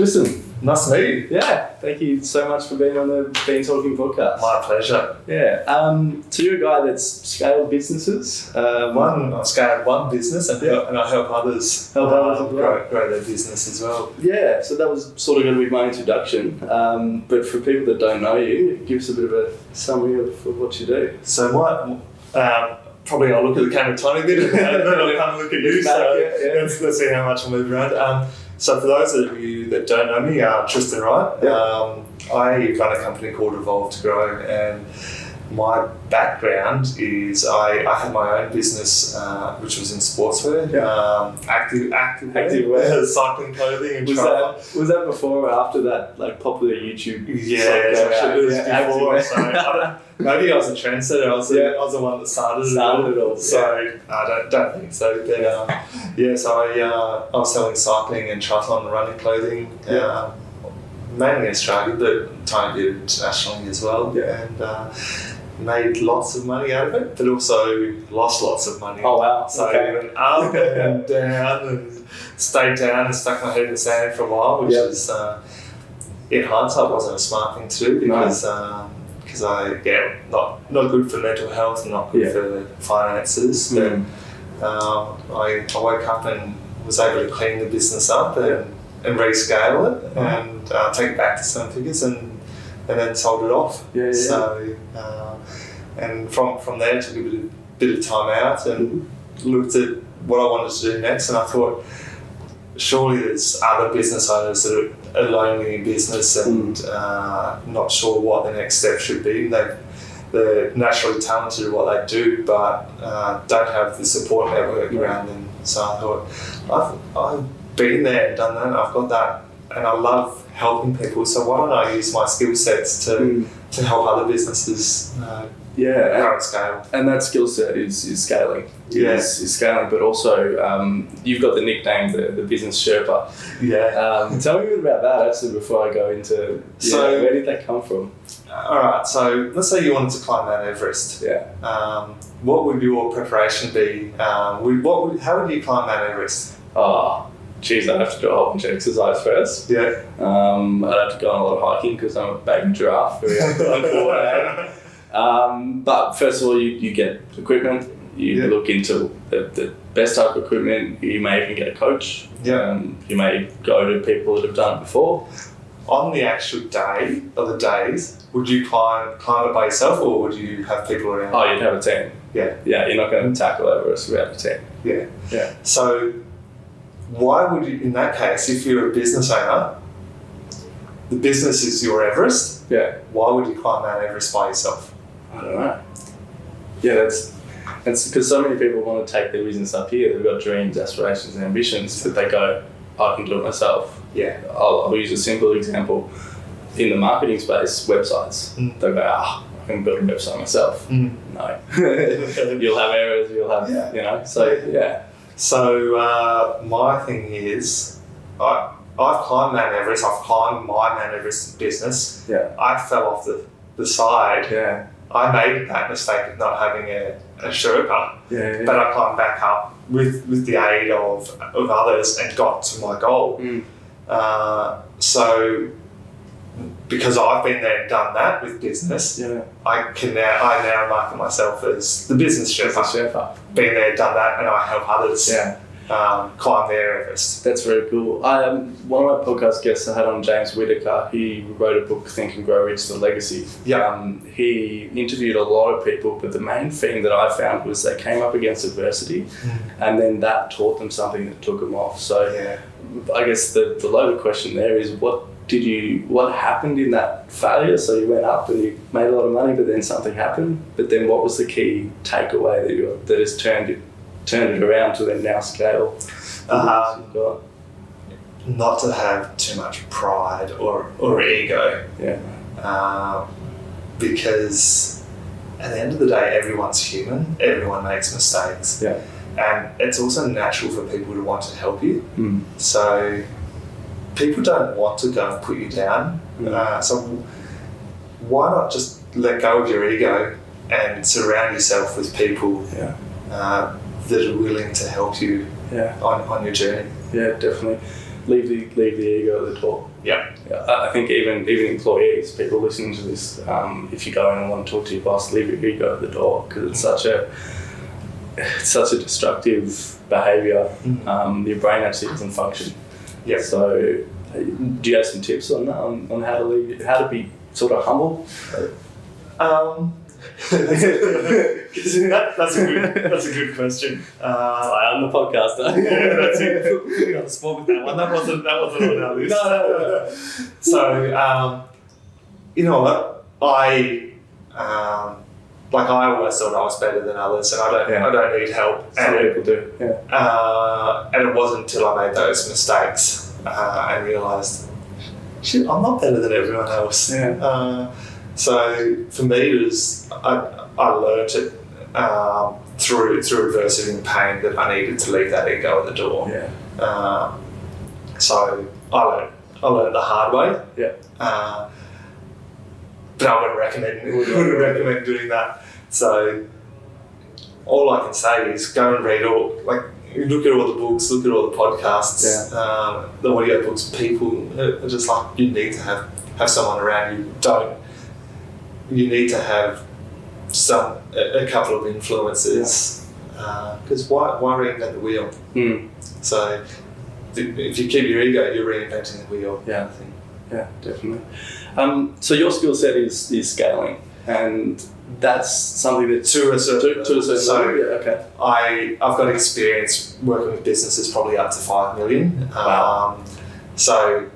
Tristan, Nice to meet you. yeah, thank you so much for being on the Bean Talking podcast. My pleasure. Yeah, so you're a guy that's scaled businesses. I've scaled one business and I help others grow their business as well. Yeah, so that was sort of going to be my introduction. But for people that don't know you, give us a bit of a summary of what you do. So probably I'll look at the camera a tiny bit and then I'll come and look at you. Let's see how much I move around. So for those of you that don't know me, Tristan Wright. I run a company called Evolve to Grow, and my background is I had my own business which was in sportswear, activewear, cycling clothing and travel. Was that before or after that popular YouTube? It was before. So maybe I was a trendsetter. I was the one that started it all. So I don't think so. But so I was selling cycling and triathlon and running clothing, mainly in Australia, but tiny bit internationally as well. And made lots of money out of it, but also lost lots of money. Oh wow! So I went up and down and stayed down and stuck my head in the sand for a while, which is, in hindsight, wasn't a smart thing to do because not good for mental health and not good for finances. But I woke up and was able to clean the business up and rescale it and take it back to 7 figures and then sold it off. So, and from there took a bit of time out and looked at what I wanted to do next, and I thought surely there's other business owners that are lonely in business and not sure what the next step should be. They're naturally talented at what they do, but don't have the support network around them. So I thought I've been there and done that, and I've got that, and I love helping people, so why don't I use my skill sets to help other businesses grow and scale. And that skill set is scaling. Is scaling, but also you've got the nickname the Business Sherpa. Tell me a bit about that actually before I go into where did that come from? Alright, so let's say you wanted to climb Mount Everest. What would your preparation be? How would you climb Mount Everest? Geez, I'd have to do a whole bunch of exercise first. I'd have to go on a lot of hiking because I'm a baby giraffe, very uncoordinated. But first of all, you get equipment. You look into the best type of equipment. You may even get a coach. You may go to people that have done it before. On the actual day or the days, would you climb it by yourself, or would you have people around? Oh, you'd have a team. You're not going to tackle Everest without a team. So why would you, in that case, if you're a business owner, the business is your Everest, why would you climb Mount Everest by yourself? I don't know. That's because so many people want to take their business up here. They've got dreams, aspirations and ambitions, but they go, I can do it myself. I'll use a simple example. In the marketing space, websites, they go, I can build a website myself. No. You'll have errors, you'll have, So my thing is, I've climbed Mount Everest. I've climbed my Mount Everest business. I fell off the side. I made that mistake of not having a Sherpa, but I climbed back up with the aid of others and got to my goal. So because I've been there and done that with business, I now market myself as the Business Sherpa. Been there, done that, and I help others climb their Everest. That's very cool. One of my podcast guests I had on, James Whitaker, he wrote a book, Think and Grow Rich, The Legacy. He interviewed a lot of people, but the main thing that I found was they came up against adversity and then that taught them something that took them off. So I guess the loaded question there is, what happened in that failure? So you went up and you made a lot of money, but then something happened. But then what was the key takeaway that has turned it around to then now scale? Not to have too much pride or ego. Because at the end of the day, everyone's human. Everyone makes mistakes. And it's also natural for people to want to help you. So people don't want to go and put you down. So why not just let go of your ego and surround yourself with people that are willing to help you on your journey? Yeah, definitely. Leave the ego at the door. Yeah. I think even employees, people listening to this, if you go in and want to talk to your boss, leave your ego at the door, because it's such a destructive behaviour. Your brain actually doesn't function. Yeah. So, do you have some tips on how to be sort of humble? That's a good question. I'm the podcaster. Yeah, that's it. Put me on the spot with that one. That wasn't on our list. No. So, you know what? I always thought I was better than others, and I don't need help. Some people do. Yeah. And it wasn't until I made those mistakes and realised, shit, I'm not better than everyone else. Yeah. So for me, it was I learnt it through adversity and pain that I needed to leave that ego at the door. Yeah. So I learned the hard way. Yeah. But I wouldn't recommend doing that. So all I can say is go and read look at all the books, look at all the podcasts, the audio books. People are just like, you need to have someone around you. You need to have a couple of influences, because why reinvent the wheel? So if you keep your ego, you're reinventing the wheel. Yeah, yeah, definitely. So your skill set is scaling, and that's something that to a certain level. Yeah, okay. I've got experience working with businesses probably up to 5 million. Wow. So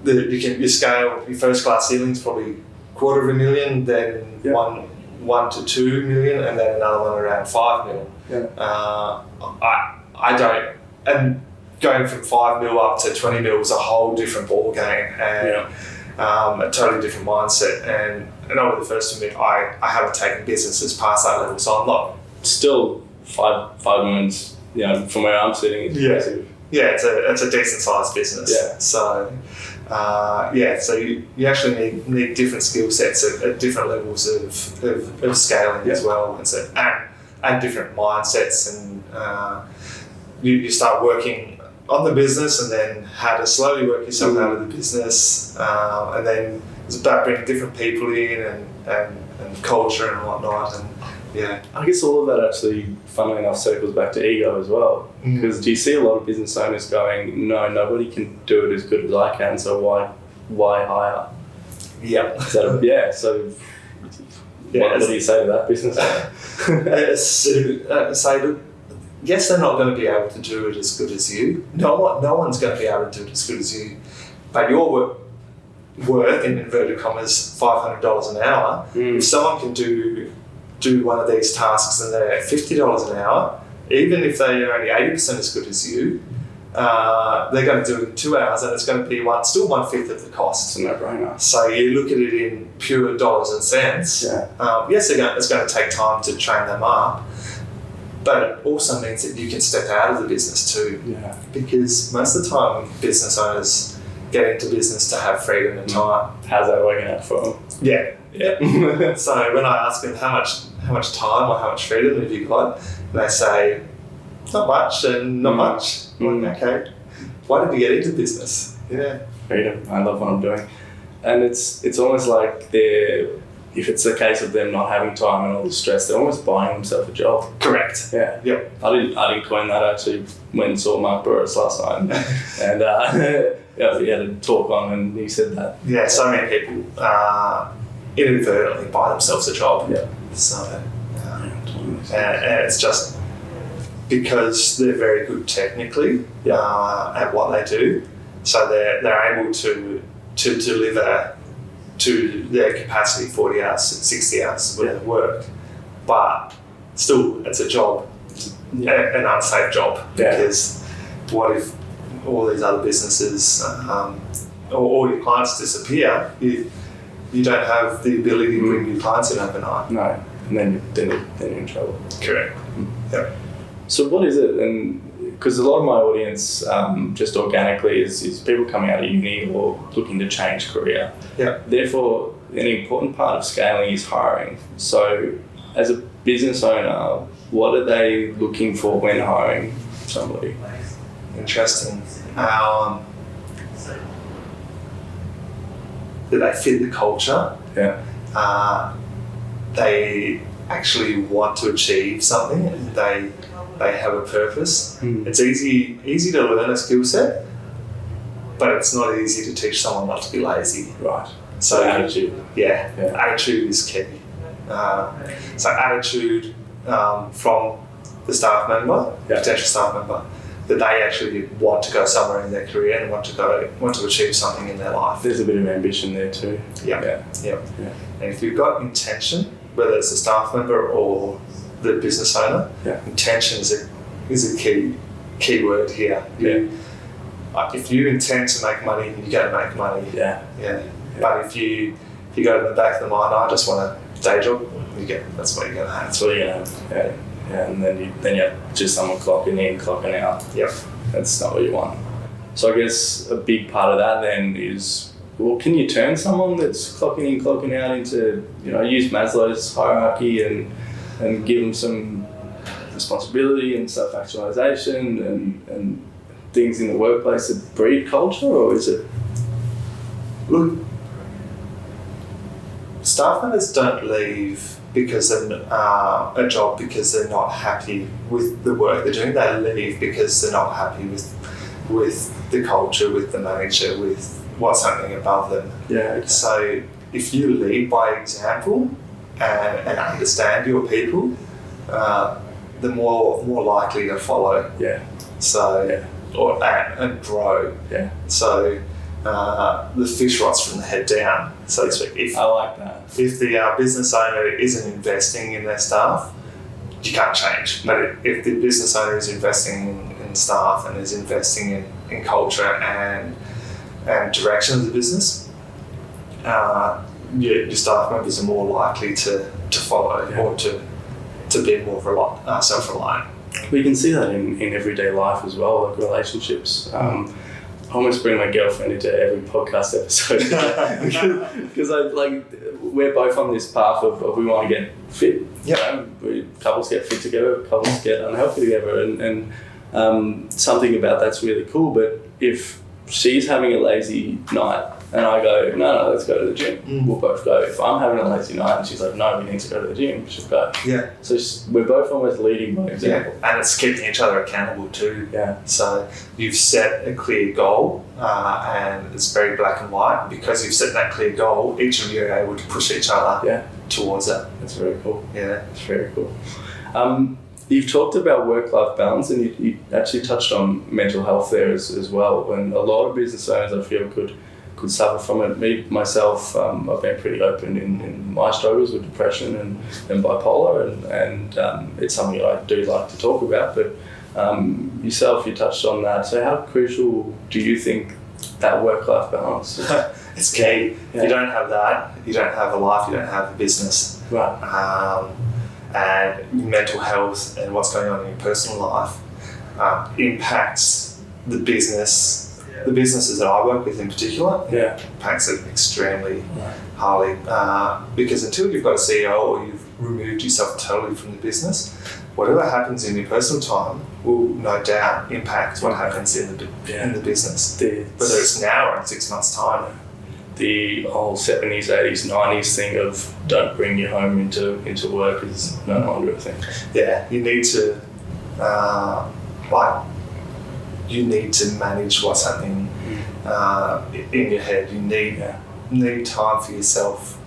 you scale your first class ceiling's probably $250,000, then 1 to 2 million, and then another one around 5 million. Yeah. I don't, and going from 5 mil up to 20 mil was a whole different ball game, and a totally different mindset. And over the first minute, I haven't taken businesses past that level, so I'm not. Still 5 millions, from where I'm sitting, it's impressive. Yeah, it's a decent sized business. Yeah. So, so you actually need different skill sets at different levels of scaling as well, and different mindsets, and you start working on the business, and then how to slowly work yourself out of the business, and then it's about bringing different people in and culture and whatnot, and I guess all of that actually, funnily enough, circles back to ego as well. Because do you see a lot of business owners going, no, nobody can do it as good as I can, so why hire? Yeah. So what do you say to that business owner? Say, yes, they're not going to be able to do it as good as you. No one's going to be able to do it as good as you. But your worth, in inverted commas, $500 an hour. If someone can do one of these tasks and they're $50 an hour, even if they're only 80% as good as you, they're going to do it in 2 hours, and it's going to be still 1/5 of the cost. It's a no-brainer. So you look at it in pure dollars and cents. Yes, it's going to take time to train them up, but it also means that you can step out of the business too. Yeah. Because most of the time, business owners get into business to have freedom and time. How's that working out for them? Yeah. So when I ask them how much time or how much freedom have you got, they say not much and not much. I'm like, okay, why did you get into business? Yeah, freedom. I love what I'm doing, and it's almost like if it's a case of them not having time and all the stress, they're almost buying themselves a job. Correct. Yeah. Yep. I didn't coin that, actually. Went and saw Mark Burris last night, and he had a talk on, and he said that. Yeah. So many people inadvertently buy themselves a job. Yeah. So, and it's just because they're very good technically at what they do, so they're able to deliver to their capacity 40 hours, 60 hours worth of work, but still it's a job, an unsafe job, because what if all these other businesses or all your clients disappear? You don't have the ability to bring new clients in overnight. No, and then you're in trouble. Correct. Yeah. So what is it? And because a lot of my audience, just organically, is people coming out of uni or looking to change career. Yeah. Therefore, an important part of scaling is hiring. So, as a business owner, what are they looking for when hiring somebody? Interesting. that they fit the culture. Yeah. They actually want to achieve something, and they have a purpose. It's easy to learn a skill set, but it's not easy to teach someone not to be lazy. Right. So attitude. Yeah, attitude is key. So attitude from the staff member, potential staff member, that they actually want to go somewhere in their career and want to achieve something in their life. There's a bit of ambition there too. Yeah. And if you've got intention, whether it's a staff member or the business owner, intention is a key word here. If you intend to make money, you're going to make money. Yeah. But if you go to the back of the mind, I just want a day job, that's what you're going to have. That's what you're going to have. Yeah. And then you have just someone clocking in, clocking out. Yep. That's not what you want. So I guess a big part of that then is, well, can you turn someone that's clocking in, clocking out into, use Maslow's hierarchy and give them some responsibility and self-actualization and things in the workplace that breed culture, or is it? Look, staff members don't leave because of a job because they're not happy with the work they're doing. They leave because they're not happy with the culture, with the manager, with what's happening above them. Yeah. Okay. So if you lead by example and understand your people, they're more likely to follow. Yeah. So and grow. Yeah. So the fish rots from the head down, so to speak. I like that. If the business owner isn't investing in their staff, you can't change. But if the business owner is investing in staff and is investing in culture and direction of the business, your staff members are more likely to follow or to be more self-reliant. We can see that in everyday life as well, like relationships. I almost bring my girlfriend into every podcast episode because we're both on this path of we want to get fit. Yeah. Couples get fit together, couples get unhealthy together, and something about that's really cool. But if she's having a lazy night and I go, no, let's go to the gym, we'll both go. If I'm having a lazy night and she's like, no, we need to go to the gym, she'll go. Yeah. So we're both almost leading by example. Yeah. And it's keeping each other accountable too. Yeah. So you've set a clear goal and it's very black and white. Because you've set that clear goal, each of you are able to push each other towards that. That's very cool. Yeah. That's very cool. You've talked about work-life balance and you actually touched on mental health there as well. And a lot of business owners, I feel, could suffer from it. Me, myself, I've been pretty open in my struggles with depression and bipolar, and it's something that I do like to talk about. But yourself, you touched on that. So how crucial do you think that work-life balance is? It's key. If you don't have that, you don't have a life, you don't have a business. Right. And mental health and what's going on in your personal life impacts the business. The businesses that I work with in particular impacts it extremely highly because until you've got a CEO or you've removed yourself totally from the business, whatever happens in your personal time will no doubt impact what happens in the business, whether it's now or in 6 months' time. The whole 70s, 80s, 90s thing of don't bring your home into work is no longer a thing. Yeah, you need to you need to manage what's happening in your head. You need time for yourself.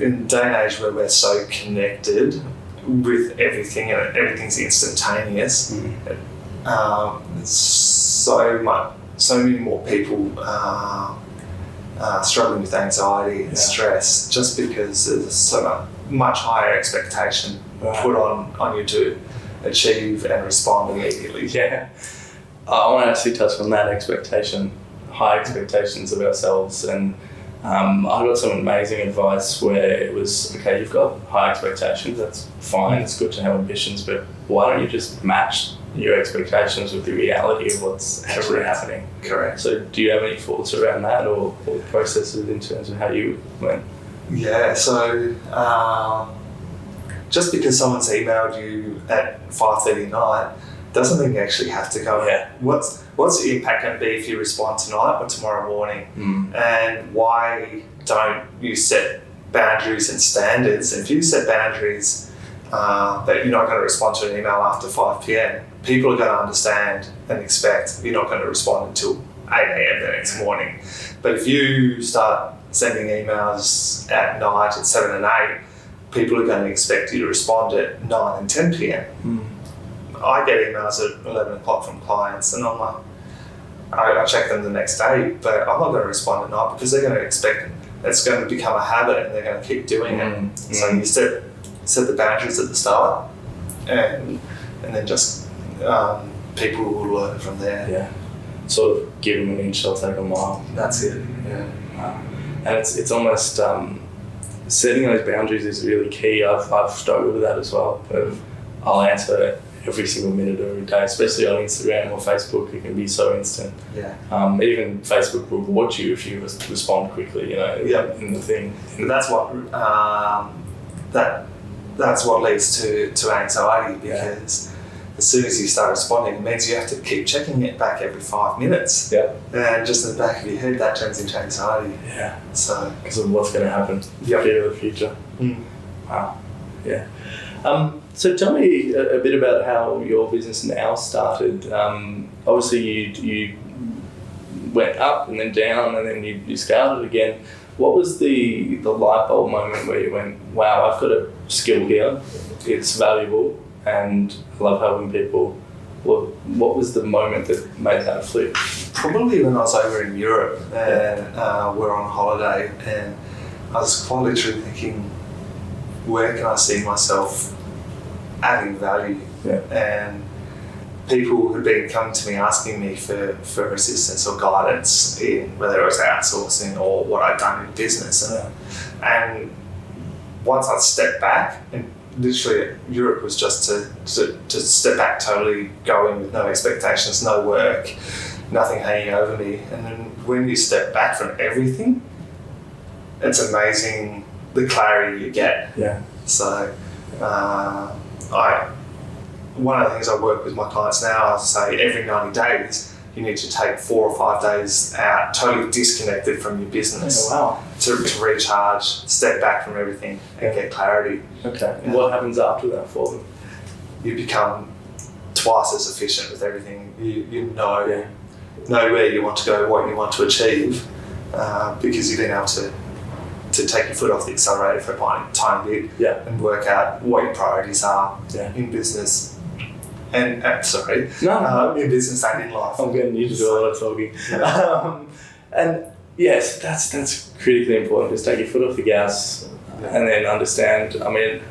In a day and age where we're so connected with everything and everything's instantaneous, so many more people struggling with anxiety and stress just because there's so much higher expectation put on you to achieve and respond immediately. Yeah. I want to actually touch on that expectation, high expectations of ourselves, and I got some amazing advice where it was, okay, you've got high expectations, that's fine, it's good to have ambitions, but why don't you just match your expectations with the reality of what's actually happening? Correct. So do you have any thoughts around that or processes in terms of how you went? Yeah, so just because someone's emailed you at 5:30 at night doesn't mean you actually have to go. Yeah. What's the impact going to be if you respond tonight or tomorrow morning? And why don't you set boundaries and standards? If you set boundaries that you're not going to respond to an email after 5 p.m, people are going to understand and expect you're not going to respond until 8 a.m. the next morning. But if you start sending emails at night at 7 and 8, people are going to expect you to respond at 9 and 10 p.m. I get emails at 11 o'clock from clients, and I'm like, I check them the next day, but I'm not going to respond at night because they're going to expect it's going to become a habit and they're going to keep doing it. So you set the boundaries at the start, and then just people will learn from there. Yeah. Sort of give them an inch, they'll take a mile. That's it. Yeah. And it's almost setting those boundaries is really key. I've struggled with that as well. I'll answer every single minute of every day, especially on Instagram or Facebook. It can be so instant. Yeah. Even Facebook rewards you if you respond quickly. In the thing. And that's what that's what leads to anxiety, because as soon as you start responding, it means you have to keep checking it back every 5 minutes. Yeah. And just in the back of your head, that turns into anxiety. Yeah. So because of what's going to happen. Fear of the future. Wow. Yeah. So tell me a bit about how your business now started. Obviously you went up and then down, and then you scaled it again. What was the light bulb moment where you went, wow, I've got a skill here, it's valuable, and I love helping people? What was the moment that made that flip? Probably when I was over in Europe and we're on holiday, and I was quite literally thinking, where can I see myself adding value? And people who'd been coming to me asking me for assistance or guidance in whether it was outsourcing or what I'd done in business. And once I stepped back, and literally Europe was just to step back, totally going with no expectations, no work, nothing hanging over me. And then when you step back from everything, it's amazing the clarity you get. So one of the things I work with my clients now, I say every 90 days, you need to take 4 or 5 days out, totally disconnected from your business to recharge, step back from everything and get clarity. Okay. And what happens after that for them? You become twice as efficient with everything. You know where you want to go, what you want to achieve, because you've been able to take your foot off the accelerator for a tiny bit and work out what your priorities are in business. In business and in life. I'm getting you to do a lot of talking. And yes, that's critically important. Just take your foot off the gas and then understand. I mean,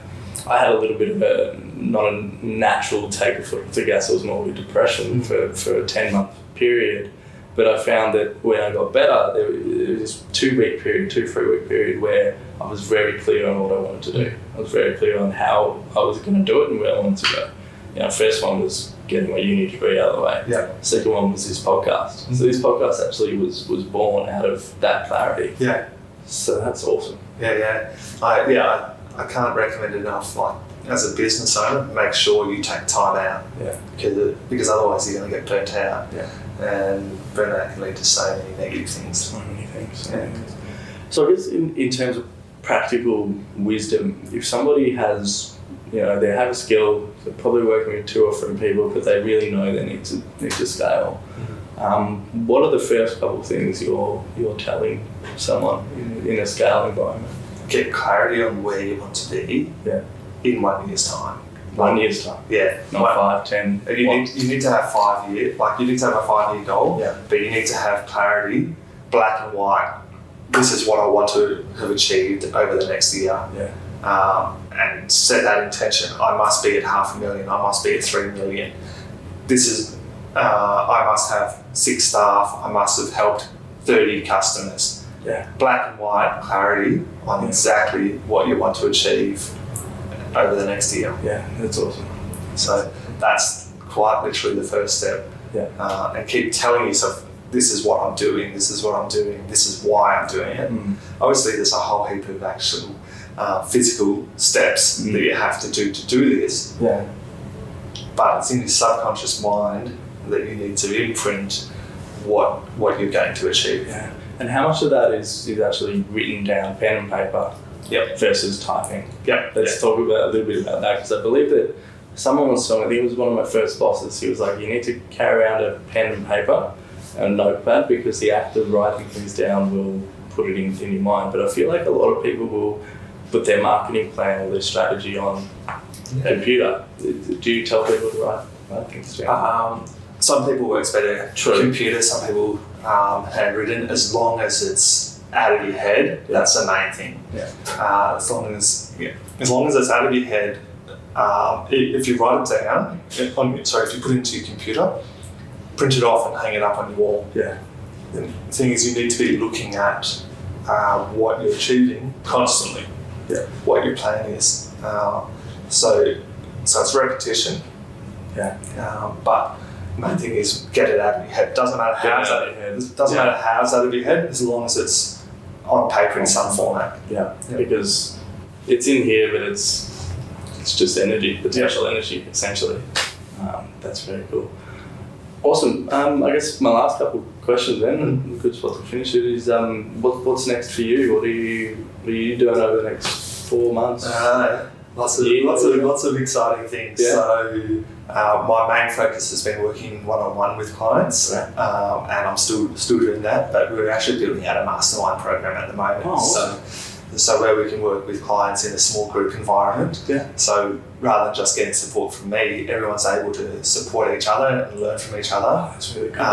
I had a little bit of not a natural take a foot off the gas. It was more of a depression for a 10-month period. But I found that when I got better, there was this 2-3 week period where I was very clear on what I wanted to do. I was very clear on how I was going to do it and where I wanted to go. First one was getting my uni degree out of the way. Second one was this podcast. So this podcast actually was born out of that clarity. So that's awesome. I can't recommend enough. Like, as a business owner, make sure you take time out. Because otherwise you're going to get burnt out. And burnout can lead to so many negative things. So many things. So I guess in terms of practical wisdom, if somebody has, they have a skill, they're probably working with 2 or 3 people, but they really know they need to scale. What are the first couple of things you're telling someone in a scale environment? Get clarity on where you want to be in 1 year's time. 1 year's time? Not 5, 10. You need to have 5 years, you need to have a 5-year goal, but you need to have clarity, black and white. This is what I want to have achieved over the next year. And set that intention. I must be at $500,000, I must be at 3 million. This is, I must have 6 staff, I must have helped 30 customers. Black and white clarity on exactly what you want to achieve over the next year. That's awesome. So that's quite literally the first step. And keep telling yourself, this is what I'm doing, this is what I'm doing, this is why I'm doing it. Obviously there's a whole heap of actual physical steps that you have to do this. but it's in your subconscious mind that you need to imprint what you're going to achieve. Yeah. And how much of that is actually written down, pen and paper, versus typing? Let's talk about a little bit about that, because I believe that someone was telling me, I think it was one of my first bosses, he was like, you need to carry around a pen and paper and a notepad, because the act of writing things down will put it in your mind. But I feel like a lot of people will put their marketing plan or their strategy on computer. Do you tell people to write things down? Some people works better computer, some people handwritten, as long as it's out of your head. That's the main thing. As long as it's out of your head, if you write it down, if you put it into your computer, print it off and hang it up on your wall. The thing is, you need to be looking at what you're achieving constantly, what your plan is. So it's repetition. But the main thing is get it out of your head. It doesn't matter how it's out of your head. It doesn't matter how it's out of your head, as long as it's on paper in some format. Because it's in here, but it's just energy, potential energy, essentially. That's very cool. Awesome. I guess my last couple of questions then, good spot to finish it, is what's next for you? What are you doing over the next 4 months? Lots of exciting things. So my main focus has been working one-on-one with clients, and I'm still doing that. But we're actually building out a mastermind program at the moment. So where we can work with clients in a small group environment. So rather than just getting support from me, everyone's able to support each other and learn from each other. That's really cool.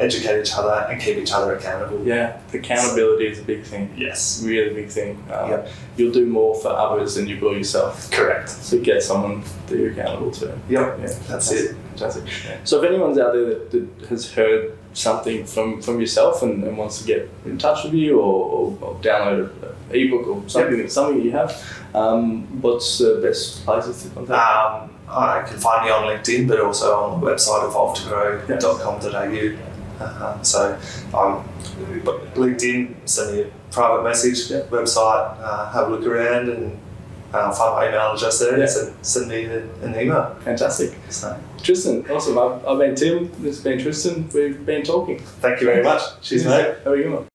Educate each other and keep each other accountable. The accountability is a big thing. Yes. Really big thing. You'll do more for others than you will yourself. Correct. So get someone that you're accountable to. That's it. Fantastic. So if anyone's out there that has heard something from yourself and wants to get in touch with you or download an ebook or something you have, what's the best places to contact? I can find me on LinkedIn, but also on the website evolvetogrow.com.au. So LinkedIn, send me a private message, website, have a look around and find my email address there and send me an email. Fantastic. So, Tristan, awesome. I've been Tim, this has been Tristan. We've been talking. Thank you very much. Cheers, mate. Have a good one.